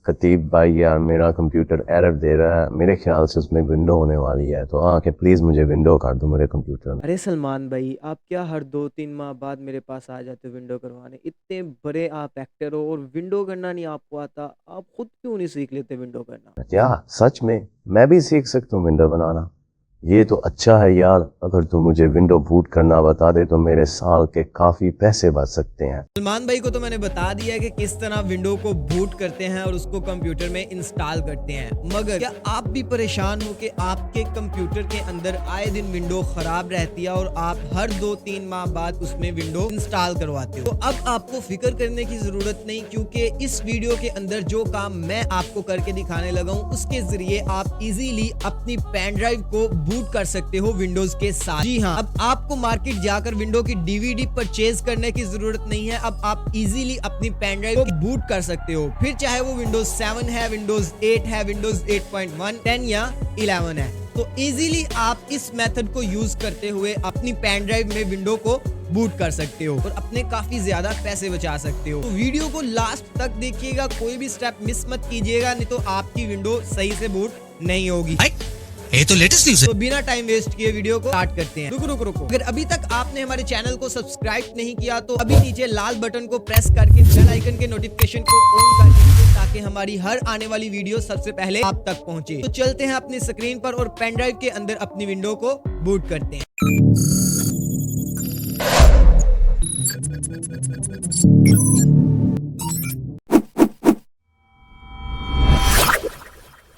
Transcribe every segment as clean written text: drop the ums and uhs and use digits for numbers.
खतीब भाई यार मेरा कंप्यूटर एरर दे रहा है, मेरे ख्याल से उसमें विंडो होने वाली है, तो आके प्लीज़ मुझे विंडो कर दो मेरे कंप्यूटर में। अरे सलमान भाई, आप क्या हर 2-3 माह बाद मेरे पास आ जाते हो विंडो करवाने? इतने बड़े आप एक्टर हो और विंडो करना नहीं आपको आता, आप खुद क्यों नहीं सीख लेते विंडो करना? क्या सच में मैं भी सीख सकता हूँ विंडो बनाना? ये तो अच्छा है यार, अगर तू मुझे विंडो बूट करना बता दे तो मेरे साल के काफ़ी पैसे बच सकते हैं। सलमान भाई को तो मैंने बता दिया है कि किस तरह विंडो को बूट करते हैं और उसको कंप्यूटर में इंस्टॉल करते हैं, मगर क्या आप भी परेशान हो कि आपके कंप्यूटर के अंदर आए दिन विंडो खराब रहती है और आप हर 2-3 माह बाद उसमें विंडो इंस्टॉल करवाते हो? तो अब आपको फिक्र करने की जरूरत नहीं, क्योंकि इस वीडियो के अंदर जो काम मैं आपको करके दिखाने लगा हूँ उसके जरिए आप इजीली अपनी पेन ड्राइव को बूट कर सकते हो विंडोज के साथ। जी हाँ, अब आपको मार्केट जाकर विंडो की डीवीडी परचेज करने की जरूरत नहीं है। अब आप इजीली अपनी पेन ड्राइव को बूट कर सकते हो, फिर चाहे वो विंडोज 7 है, विंडोज 8 है, विंडोज 8.1, 10 या 11 है। तो इजीली आप इस मेथड को यूज करते हुए अपनी पेन ड्राइव में विंडो को बूट कर सकते हो और अपने काफी ज्यादा पैसे बचा सकते हो। तो वीडियो को लास्ट तक देखिएगा, कोई भी स्टेप मिस मत कीजिएगा, नहीं तो आपकी विंडो सही से बूट नहीं होगी। ये तो लेटेस्ट न्यूज़ है। तो बिना टाइम वेस्ट किए वीडियो को स्टार्ट करते हैं। रुको। अगर अभी तक आपने हमारे चैनल को सब्सक्राइब नहीं किया तो अभी नीचे लाल बटन को प्रेस करके बेल आइकन के नोटिफिकेशन को ऑन कर दीजिए, ताकि हमारी हर आने वाली वीडियो सबसे पहले आप तक पहुंचे। तो चलते हैं अपनी स्क्रीन पर और पेन ड्राइव के अंदर अपनी विंडो को बूट करते हैं।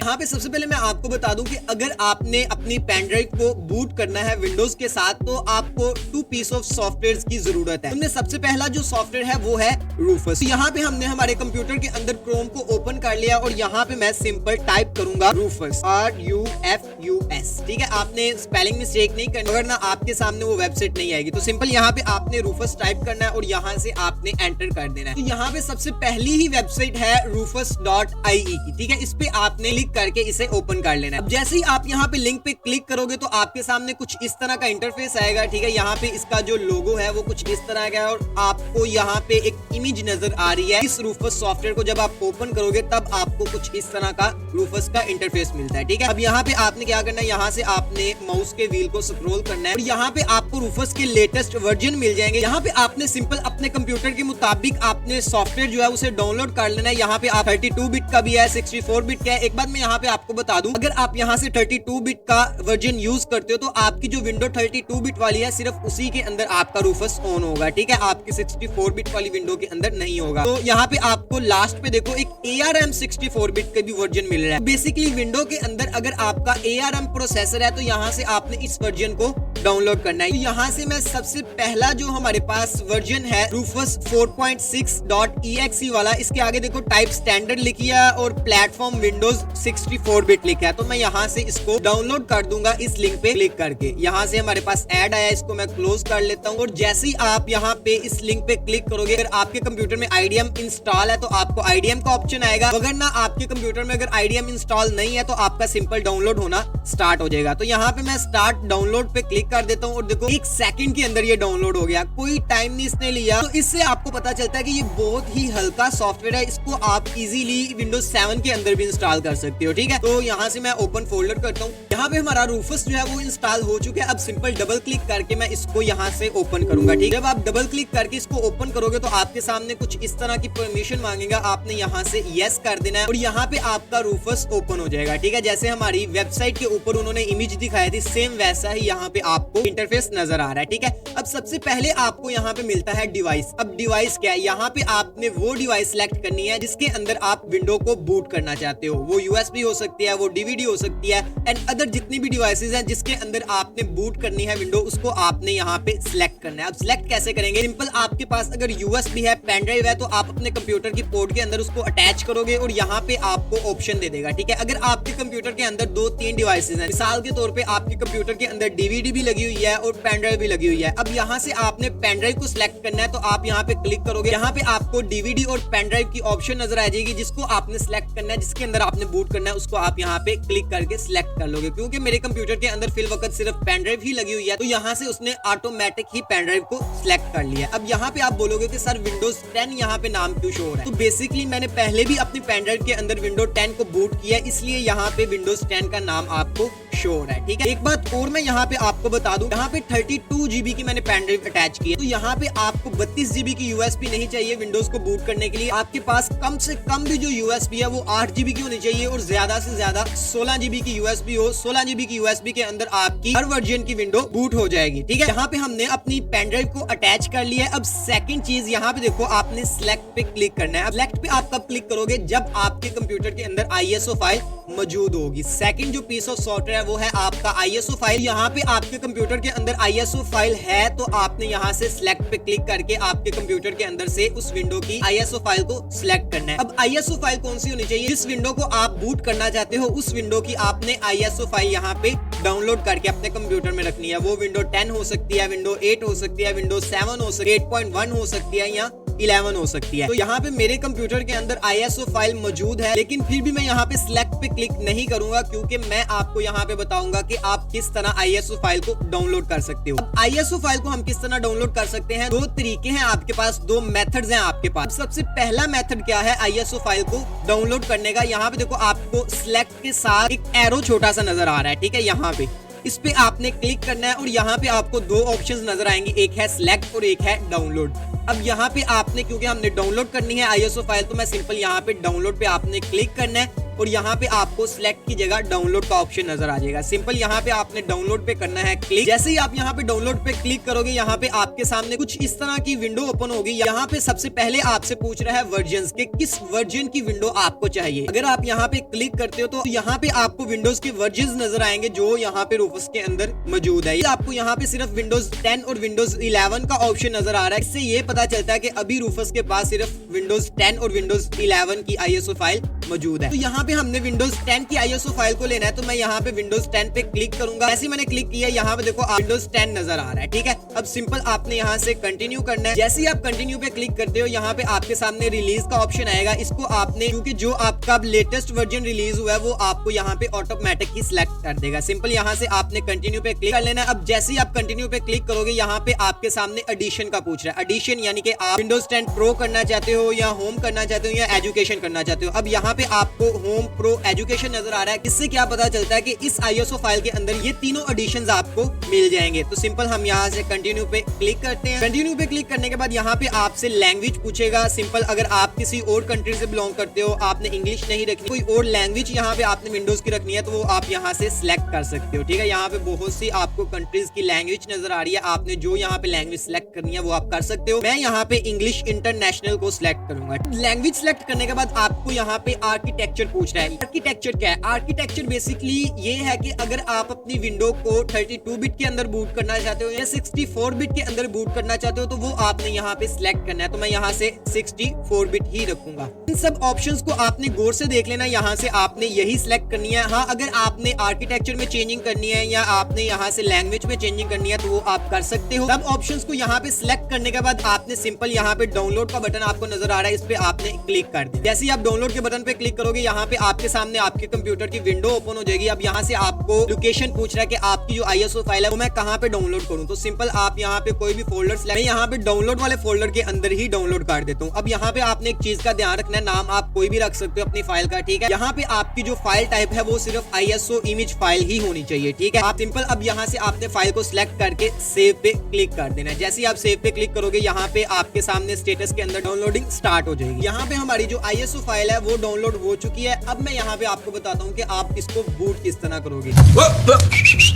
यहाँ पे सबसे पहले मैं आपको बता दूं कि अगर आपने अपनी पेन ड्राइव को बूट करना है विंडोज के साथ तो आपको 2 पीस ऑफ सॉफ्टवेयर की जरूरत है। उनमें सबसे पहला जो सॉफ्टवेयर है वो है रूफस। तो यहाँ पे हमने हमारे कंप्यूटर के अंदर क्रोम को ओपन कर लिया और यहाँ पे मैं सिंपल टाइप करूंगा रूफस, RUFUS। ठीक है, आपने स्पेलिंग मिस्टेक नहीं करनी, अगर ना आपके सामने वो वेबसाइट नहीं आएगी। तो सिंपल यहाँ पे आपने रूफस टाइप करना है और यहाँ से आपने एंटर कर देना है। तो यहाँ पे सबसे पहली ही वेबसाइट है rufus.ie की। ठीक है, इस पे आपने क्लिक करके इसे ओपन कर लेना है। अब जैसे ही आप यहाँ पे लिंक पे क्लिक करोगे तो आपके सामने कुछ इस तरह का इंटरफेस आएगा। ठीक है, यहाँ पे इसका जो लोगो है वो कुछ इस तरह का है और आपको यहाँ पे एक इमेज नजर आ रही है। इस रूफस सॉफ्टवेयर को जब आप ओपन करोगे तब आपको कुछ इस तरह का रूफस का इंटरफेस मिलता है। ठीक है, अब यहाँ पे आपने क्या करना है, यहाँ से आपने माउस के व्हील को स्क्रॉल करना है और यहाँ पे आपको रूफस के लेटेस्ट वर्जन मिल जाएंगे। यहाँ पे आपने सिंपल अपने कंप्यूटर के मुताबिक आपने सॉफ्टवेयर जो है उसे डाउनलोड कर लेना है। यहाँ पे आप 32 बिट का भी है, 64 बिट का है। एक बात मैं यहाँ पे आपको बता दूं, अगर आप यहाँ से 32 बिट का वर्जन यूज करते हो तो आपकी जो विंडो 32 बिट वाली है सिर्फ उसी के अंदर आपका रूफस ऑन होगा। ठीक है, आपकी 64 बिट वाली विंडो के अंदर नहीं होगा। तो यहाँ पे आपको लास्ट पे देखो एक ARM 64 बिट का भी वर्जन मिल रहा है। बेसिकली विंडो के अंदर अगर आपका ARM प्रोसेसर है तो यहाँ से आपने इस वर्जन को डाउनलोड करना है। तो यहाँ से मैं सबसे पहला जो हमारे पास वर्जन है रूफस 4.6.exe वाला, इसके आगे देखो टाइप स्टैंडर्ड लिखी है और प्लेटफॉर्म विंडोज 64 बिट लिखा है। तो मैं यहाँ से इसको डाउनलोड कर दूंगा इस लिंक पे क्लिक करके। यहाँ से हमारे पास ऐड आया, इसको मैं क्लोज कर लेता हूँ और जैसे ही आप यहाँ पे इस लिंक पे क्लिक करोगे, अगर आपके कंप्यूटर में IDM इंस्टॉल है तो आपको IDM का ऑप्शन आएगा। अगर ना आपके कंप्यूटर में अगर IDM इंस्टॉल नहीं है तो आपका सिंपल डाउनलोड होना स्टार्ट हो जाएगा। तो यहाँ पे मैं स्टार्ट डाउनलोड पे क्लिक कर देता हूँ और देखो 1 सेकंड के अंदर ये डाउनलोड हो गया, कोई टाइम नहीं इसने लिया। तो इससे आपको पता चलता है कि ये बहुत ही हल्का सॉफ्टवेयर है, इसको आप इजीली विंडोज 7 के अंदर भी इंस्टॉल कर सकते हो। ठीक है, तो यहाँ से मैं ओपन फोल्डर करता हूँ। यहाँ पे हमारा रूफस जो है वो इंस्टॉल हो चुका है। अब सिंपल डबल क्लिक करके मैं इसको यहाँ से ओपन करूंगा। ठीक है, जब आप डबल क्लिक करके इसको ओपन करोगे तो आपके सामने कुछ इस तरह की परमिशन मांगेगा, आपने यहाँ से यस कर देना है और यहाँ पे आपका रूफस ओपन हो जाएगा। ठीक है, जैसे हमारी वेबसाइट के ऊपर उन्होंने इमेज दिखाई थी सेम वैसा ही यहाँ पे आपको इंटरफेस नजर आ रहा है। ठीक है, अब सबसे पहले आपको यहाँ पे मिलता है डिवाइस। अब डिवाइस क्या है, यहाँ पे आपने वो डिवाइस सिलेक्ट करनी है जिसके अंदर आप विंडो को बूट करना चाहते हो। वो USB हो सकती है, वो DVD हो सकती है एंड अदर जितनी भी डिवाइसेस हैं जिसके अंदर आपने बूट करनी है विंडो, उसको आपने यहाँ पे सिलेक्ट करना है। अब सिलेक्ट कैसे करेंगे, सिंपल आपके पास अगर USB है, पेन ड्राइव है, तो आप अपने कंप्यूटर की पोर्ट के अंदर उसको अटैच करोगे और यहाँ पे आपको ऑप्शन दे देगा। ठीक है, अगर आपके कंप्यूटर के अंदर 2-3 डिवाइसेस हैं, मिसाल के तौर पे आपके कंप्यूटर के अंदर DVD भी लगी हुई है और पेन ड्राइव भी लगी हुई है। अब यहाँ से आपने पेन ड्राइव को सिलेक्ट करना है, तो आप यहाँ पे क्लिक करोगे, यहाँ पे आपको डीवीडी और पेन ड्राइव की ऑप्शन नजर आ जाएगी, जिसको आपने सिलेक्ट करना है, जिसके अंदर आपने बूट करना है उसको आप यहाँ पे क्लिक करके सिलेक्ट कर लोगे। क्योंकि मेरे कंप्यूटर के अंदर फिल वक्त सिर्फ पेन ड्राइव ही लगी हुई है, तो यहाँ से उसने ऑटोमेटिक ही पेन ड्राइव को सिलेक्ट कर लिया। अब यहाँ पे आप बोलोगे कि सर विंडोज 10 यहाँ पे नाम क्यों शो हो रहा है? तो बेसिकली मैंने पहले भी अपनी पेन ड्राइव के अंदर विंडोज 10 को बूट किया, इसलिए यहाँ पे विंडोज 10 का नाम आपको शो हो रहा है। ठीक है, एक बात और मैं यहाँ पे आपको बता दूं, यहाँ पे 32 GB की मैंने पेन ड्राइव अटैच की है, तो यहाँ पे आपको 32 GB की USB नहीं चाहिए विंडोज को बूट करने के लिए। आपके पास कम से कम भी जो USB है वो 8 GB की होनी चाहिए और ज्यादा से ज्यादा 16 GB की USB हो। 16 GB की USB के अंदर आपकी हर वर्जन की विंडो बूट हो जाएगी। ठीक है, यहाँ पे हमने अपनी पेन ड्राइव को अटैच कर लिया है। अब सेकंड चीज यहाँ पे देखो, आपने सिलेक्ट पे क्लिक करना है। अब सिलेक्ट पे आप कब क्लिक करोगे? जब आपके कंप्यूटर के अंदर ISO फाइल मौजूद होगी। सेकंड जो पीस ऑफ सॉफ्टवेयर है वो है आपका ISO फाइल। यहाँ पे आपके कंप्यूटर के अंदर ISO फाइल है, तो आपने यहाँ से सिलेक्ट पे क्लिक करके आपके कंप्यूटर के अंदर से उस विंडो की ISO फाइल को सिलेक्ट करना है। अब ISO फाइल कौन सी होनी चाहिए? जिस विंडो को आप बूट करना चाहते हो उस विंडो की आपने ISO फाइल यहाँ पे डाउनलोड करके अपने कंप्यूटर में रखनी है। वो विंडो 10 हो सकती है, विंडो 8 हो सकती है, विंडो 7 हो सकती है, 8.1 हो सकती है या 11 हो सकती है। तो यहाँ पे मेरे कंप्यूटर के अंदर ISO फाइल मौजूद है, लेकिन फिर भी मैं यहाँ पे सिलेक्ट पे क्लिक नहीं करूंगा, क्योंकि मैं आपको यहाँ पे बताऊंगा कि आप किस तरह ISO फाइल को डाउनलोड कर सकते हो। अब ISO फाइल को हम किस तरह डाउनलोड कर सकते हैं? दो तरीके हैं आपके पास, दो मेथड्स हैं आपके पास। सबसे पहला मेथड क्या है ISO फाइल को डाउनलोड करने का? यहाँ पे देखो, आपको सिलेक्ट के साथ एक एरो छोटा सा नजर आ रहा है। ठीक है, यहाँ पे इस पे आपने क्लिक करना है और यहाँ पे आपको दो ऑप्शंस नजर आएंगे, एक है सिलेक्ट और एक है डाउनलोड। अब यहाँ पे आपने, क्योंकि हमने डाउनलोड करनी है ISO फाइल, तो मैं सिंपल यहाँ पे डाउनलोड पे आपने क्लिक करना है और यहाँ पे आपको सिलेक्ट की जगह डाउनलोड का ऑप्शन नजर आ जाएगा। सिंपल यहाँ पे आपने डाउनलोड पे करना है क्लिक। जैसे ही आप यहाँ पे डाउनलोड पे क्लिक करोगे, यहाँ पे आपके सामने कुछ इस तरह की विंडो ओपन होगी। यहाँ पे सबसे पहले आपसे पूछ रहा है वर्जन्स के, किस वर्जन की विंडो आपको चाहिए। अगर आप यहाँ पे क्लिक करते हो तो यहाँ पे आपको विंडोज के वर्जन्स नजर आएंगे जो यहाँ पे रूफस के अंदर मौजूद है। आपको यहाँ पे सिर्फ विंडोज 10 और विंडोज 11 का ऑप्शन नजर आ रहा है। इससे ये पता चलता है कि अभी रूफस के पास सिर्फ विंडोज 10 और विंडोज 11 की ISO फाइल मौजूद है। तो यहाँ पे हमने विंडोज 10 की ISO फाइल को लेना है, तो मैं यहाँ पे विंडोज 10 पे क्लिक करूंगा। ऐसे मैंने क्लिक किया, यहाँ पे देखो विंडोज 10 नजर आ रहा है। ठीक है, अब सिंपल आपने यहाँ से कंटिन्यू करना है। जैसे ही आप कंटिन्यू पे क्लिक करते हो, यहाँ पे आपके सामने रिलीज का ऑप्शन आएगा। इसको आपने, क्योंकि जो आपका लेटेस्ट वर्जन रिलीज हुआ है वो आपको यहाँ पे ऑटोमेटिक ही सिलेक्ट कर देगा। सिंपल यहाँ से आपने कंटिन्यू पे क्लिक कर लेना है। अब जैसे ही आप कंटिन्यू पे क्लिक करोगे, यहाँ पे आपके सामने एडिशन का पूछ रहा है। एडिशन यानी कि आप विंडोज 10 प्रो करना चाहते हो या होम करना चाहते हो या एजुकेशन करना चाहते हो। अब यहाँ पे आपको होम प्रो एजुकेशन नजर आ रहा है। इससे क्या पता चलता है कि इस ISO फाइल के अंदर ये तीनों एडिशंस आपको मिल जाएंगे। तो सिंपल हम यहाँ से कंटिन्यू पे क्लिक करते हैं। कंटिन्यू पे क्लिक करने के बाद यहाँ पे आपसे लैंग्वेज पूछेगा। सिंपल अगर आप किसी और कंट्री से बिलोंग करते हो, आपने इंग्लिश नहीं रखनी, कोई और लैंग्वेज यहाँ पे आपने विंडोज की रखनी है, तो वो आप यहाँ से सिलेक्ट कर सकते हो। ठीक है, यहाँ पे बहुत सी आपको कंट्रीज की लैंग्वेज नजर आ रही है। आपने जो यहाँ पे लैंग्वेज सिलेक्ट करनी है वो आप कर सकते हो। मैं यहाँ पे इंग्लिश इंटरनेशनल को सिलेक्ट करूंगा। लैंग्वेज सिलेक्ट करने के बाद आपको यहाँ पे आर्किटेक्चर पूछ रहा है। आर्किटेक्चर क्या है? आर्किटेक्चर बेसिकली ये है कि अगर आप अपनी विंडो को 32 बिट के अंदर बूट करना चाहते हो या 64 बिट के अंदर बूट करना चाहते हो, तो वो आपने यहाँ पे सिलेक्ट करना है। तो मैं यहाँ से 64 बिट ही रखूंगा। इन सब ऑप्शंस को आपने गौर से देख लेना, यहाँ से आपने यही सिलेक्ट करनी है। हाँ, अगर आपने आर्किटेक्चर में चेंजिंग करनी है या आपने यहाँ से लैंग्वेज में चेंजिंग करनी है तो वो आप कर सकते हो। सब ऑप्शंस को यहाँ पे सिलेक्ट करने के बाद आपने सिंपल यहाँ पे डाउनलोड का बटन आपको नजर आ रहा है, इस पे आपने क्लिक कर दिया। जैसे ही आप डाउनलोड के बटन पे क्लिक करोगे, यहाँ पे आपके सामने आपके कंप्यूटर की विंडो ओपन हो जाएगी। अब यहाँ से आपको लोकेशन पूछ रहा है कि आपकी जो ISO फाइल है वो मैं कहाँ पे डाउनलोड करूँ। तो सिंपल आप यहाँ पे कोई भी फोल्डर सिलेक्ट, मैं यहाँ पे डाउनलोड वाले फोल्डर के अंदर ही डाउनलोड कर देता हूँ। अब यहाँ पे आपने एक चीज का ध्यान रखना है, नाम आप कोई भी रख सकते हो अपनी फाइल का। ठीक है, यहाँ पे आपकी जो फाइल टाइप है वो सिर्फ ISO इमेज फाइल ही होनी चाहिए। ठीक है, आप सिंपल अब यहाँ से आपने फाइल को सिलेक्ट करके सेव पे क्लिक कर देना है। जैसे ही आप सेव पे क्लिक करोगे, यहाँ पे आपके सामने स्टेटस के अंदर डाउनलोडिंग स्टार्ट हो जाएगी। यहाँ पे हमारी जो ISO फाइल है वो डाउनलोड हो चुकी है। अब मैं यहाँ पे आपको बताता हूँ कि आप इसको बूट किस तरह करोगे।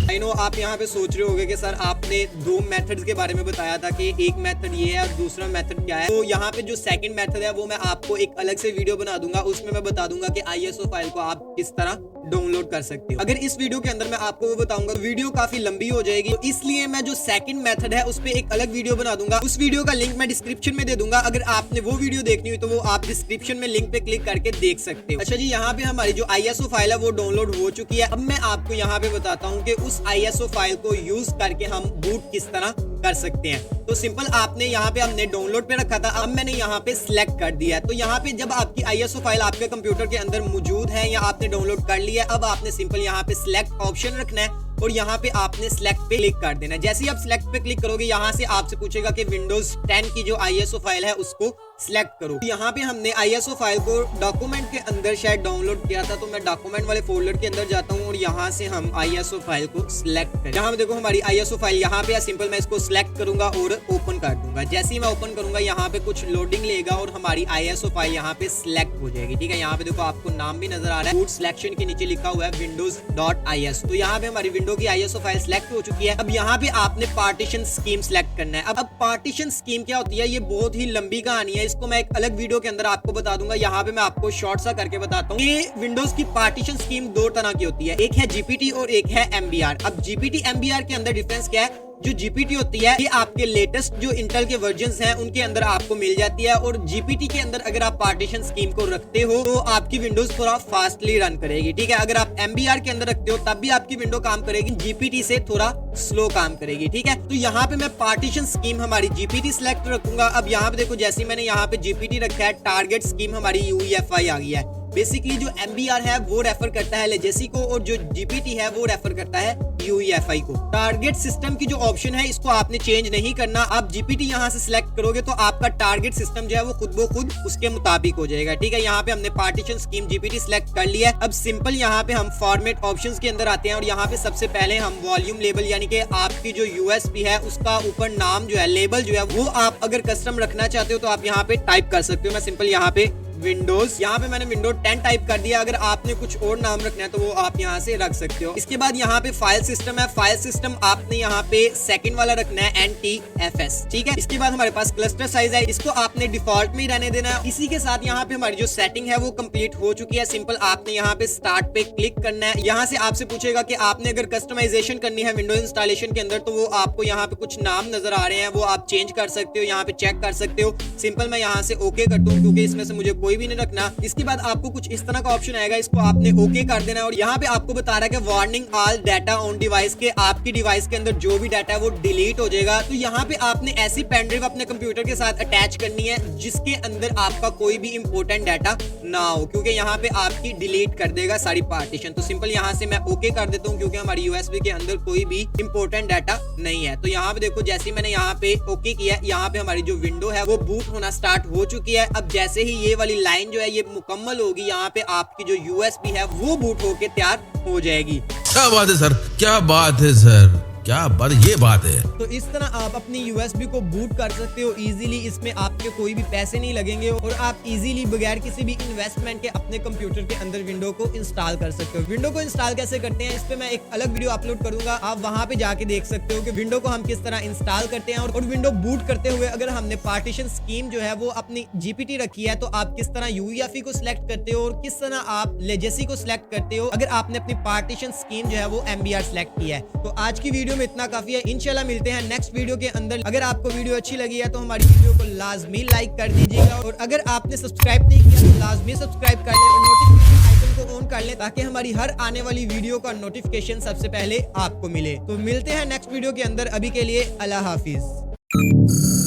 आई नो आप यहाँ पे सोच रहे होगे कि सर आपने दो मेथड्स के बारे में बताया था कि एक मेथड ये है और दूसरा मेथड क्या है। तो यहाँ पे जो सेकंड मेथड है वो मैं आपको एक अलग से वीडियो बना दूंगा, उसमें मैं बता दूंगा कि ISO फाइल को आप किस तरह डाउनलोड कर सकते हो। अगर इस वीडियो के अंदर मैं आपको वो बताऊंगा तो वीडियो काफी लंबी हो जाएगी, तो इसलिए मैं जो सेकंड मेथड है उस पे एक अलग वीडियो बना दूंगा। उस वीडियो का लिंक मैं डिस्क्रिप्शन में दे दूंगा। अगर आपने वो वीडियो देखनी हुई तो वो आप डिस्क्रिप्शन में लिंक पे क्लिक करके देख देख सकते हो। अच्छा जी, यहाँ पे हमारी जो ISO फाइल है वो डाउनलोड हो चुकी है। अब मैं आपको यहाँ पे बताता हूँ कि उस ISO फाइल को यूज करके हम बूट किस तरह कर सकते हैं। तो सिंपल, आपने यहाँ पे हमने डाउनलोड पे रखा था, अब मैंने यहाँ पे सिलेक्ट कर दिया है। तो यहाँ पे जब आपकी ISO फाइल आपके कंप्यूटर के अंदर मौजूद है या आपने डाउनलोड कर लिया है, अब आपने सिंपल यहाँ पे सिलेक्ट ऑप्शन रखना है और यहाँ पे आपने सिलेक्ट पे क्लिक कर देना है। जैसे ही आप सिलेक्ट पे क्लिक करोगे, यहाँ से आपसे पूछेगा कि विंडोज 10 की जो ISO फाइल है उसको सिलेक्ट करो। यहाँ पे हमने ISO फाइल को डॉक्यूमेंट के अंदर शायद डाउनलोड किया था, तो मैं डॉक्यूमेंट वाले फोल्डर के अंदर जाता हूँ और यहाँ से हम ISO फाइल को सिलेक्ट करें। यहाँ देखो हमारी ISO फाइल यहाँ पे है। सिंपल मैं इसको सिलेक्ट करूंगा और ओपन कर दूंगा। जैसे ही मैं ओपन करूंगा, यहाँ पे कुछ लोडिंग लेगा और हमारी ISO फाइल यहाँ पे सिलेक्ट हो जाएगी। ठीक है, यहाँ पे देखो आपको नाम भी नजर आ रहा है, बूट सिलेक्शन के नीचे लिखा हुआ है windows.is। तो यहाँ पे हमारी विंडो की ISO फाइल सिलेक्ट हो चुकी है। अब यहाँ पे आपने पार्टीशन स्कीम सिलेक्ट करना है। अब पार्टीशन स्कीम क्या होती है, ये बहुत ही लंबी कहानी है, इसको मैं एक अलग वीडियो के अंदर आपको बता दूंगा। यहाँ पे मैं आपको शॉर्ट सा करके बताता हूँ। ये विंडोज की पार्टीशन स्कीम दो तरह की होती है, एक है जीपीटी और एक है MBR। अब जीपीटी MBR के अंदर डिफरेंस क्या है? जो जीपीटी होती है ये आपके लेटेस्ट जो इंटेल के वर्जन्स हैं उनके अंदर आपको मिल जाती है, और जीपीटी के अंदर अगर आप पार्टीशन स्कीम को रखते हो तो आपकी विंडोज थोड़ा फास्टली रन करेगी। ठीक है, अगर आप MBR के अंदर रखते हो तब भी आपकी विंडो काम करेगी, जीपीटी से थोड़ा स्लो काम करेगी। ठीक है, तो यहाँ पे मैं पार्टीशन स्कीम हमारी जीपीटी सिलेक्ट रखूंगा। अब यहाँ पे देखो, जैसे मैंने यहाँ पे जीपीटी रखा है, टारगेट स्कीम हमारी UEFI आ गई है। बेसिकली जो MBR है वो रेफर करता है लेजेसी को और जो जीपीटी है वो रेफर करता है UEFI को। टारगेट सिस्टम की जो ऑप्शन है इसको आपने चेंज नहीं करना। आप जीपीटी यहाँ से सिलेक्ट करोगे तो आपका टारगेट सिस्टम जो है वो खुद ब खुद उसके मुताबिक हो जाएगा। ठीक है, यहाँ पे हमने पार्टीशन स्कीम जीपीटी सिलेक्ट कर लिया है। अब सिंपल यहाँ पे हम फॉर्मेट ऑप्शंस के अंदर आते हैं और यहाँ पे सबसे पहले हम वॉल्यूम लेबल यानी कि आपकी जो USB है उसका ऊपर नाम जो है, लेबल जो है वो आप अगर कस्टम रखना चाहते हो तो आप यहाँ पे टाइप कर सकते हो। मैं सिंपल यहाँ पे विंडोज, यहाँ पे मैंने विंडोज 10 टाइप कर दिया। अगर आपने कुछ और नाम रखना है तो वो आप यहाँ से रख सकते हो। इसके बाद यहाँ पे फाइल सिस्टम है, फाइल सिस्टम आपने यहाँ पे सेकंड वाला रखना है NTFS। ठीक है, इसके बाद हमारे पास क्लस्टर साइज है, इसको आपने डिफॉल्ट में ही रहने देना है। इसी के साथ यहाँ पे हमारी जो सेटिंग है वो कंप्लीट हो चुकी है। सिंपल आपने यहाँ पे स्टार्ट पे क्लिक करना है। यहाँ से आपसे पूछेगा कि आपने अगर कस्टमाइजेशन करनी है विंडोज इंस्टॉलेशन के अंदर तो वो आपको यहाँ पे कुछ नाम नजर आ रहे हैं, वो आप चेंज कर सकते हो, यहाँ पे चेक कर सकते हो। सिंपल मैं यहाँ से ओके करता हूँ क्योंकि इसमें से मुझे कोई भी नहीं रखना। इसके बाद आपको कुछ इस तरह का ऑप्शन आएगा, इसको आपने ओके कर देना है और यहाँ पे आपको बता रहा है कि warning all data on device, के आपकी डिवाइस के अंदर जो भी डाटा है वो डिलीट हो जाएगा। तो यहाँ पे आपने ऐसी पेन ड्राइव अपने कंप्यूटर के साथ अटैच करनी है जिसके अंदर आपका कोई भी इंपॉर्टेंट डाटा ना हो, क्योंकि यहाँ पे आपकी डिलीट कर देगा सारी पार्टीशन। तो सिंपल यहाँ से मैं ओके कर देता हूँ क्योंकि हमारी USB के अंदर कोई भी इंपॉर्टेंट डाटा नहीं है। तो यहाँ पे देखो, जैसे मैंने यहाँ पे ओके किया, यहाँ पे हमारी जो विंडो है वो बूट होना स्टार्ट हो चुकी है। अब जैसे ही ये वाली लाइन जो है ये मुकम्मल होगी, यहाँ पे आपकी जो USB है वो बूट होके तैयार हो जाएगी। क्या बात है सर, क्या बात है सर, क्या बात, ये बात है। तो इस तरह आप अपनी USB को बूट कर सकते हो इजीली। इसमें आपके कोई भी पैसे नहीं लगेंगे और आप इजीली बगैर किसी भी इन्वेस्टमेंट के अपने कंप्यूटर के अंदर विंडो को इंस्टॉल कर सकते हो। विंडो को इंस्टॉल कैसे करते हैं इस पे मैं एक अलग वीडियो अपलोड करूंगा, आप वहां पे जाके देख सकते हो कि विंडो को हम किस तरह इंस्टॉल करते हैं। और विंडो बूट करते हुए अगर हमने पार्टीशन स्कीम जो है वो अपनी जीपीटी रखी है तो आप किस तरह UEFI को सिलेक्ट करते हो और किस तरह आप लेजेसी को सिलेक्ट करते हो अगर आपने अपनी पार्टीशन स्कीम जो है वो MBR सिलेक्ट किया है। तो आज की वीडियो में इतना काफी है, इंशाल्लाह मिलते हैं नेक्स्ट वीडियो के अंदर। अगर आपको वीडियो अच्छी लगी है तो हमारी वीडियो को लाजमी लाइक कर दीजिएगा और अगर आपने सब्सक्राइब नहीं किया तो लाजमी सब्सक्राइब कर लें और नोटिफिकेशन आइकन को ऑन कर लें ताकि हमारी हर आने वाली वीडियो का नोटिफिकेशन सबसे पहले आपको मिले। तो मिलते हैं नेक्स्ट वीडियो के अंदर, अभी के लिए अल्लाह हाफिज।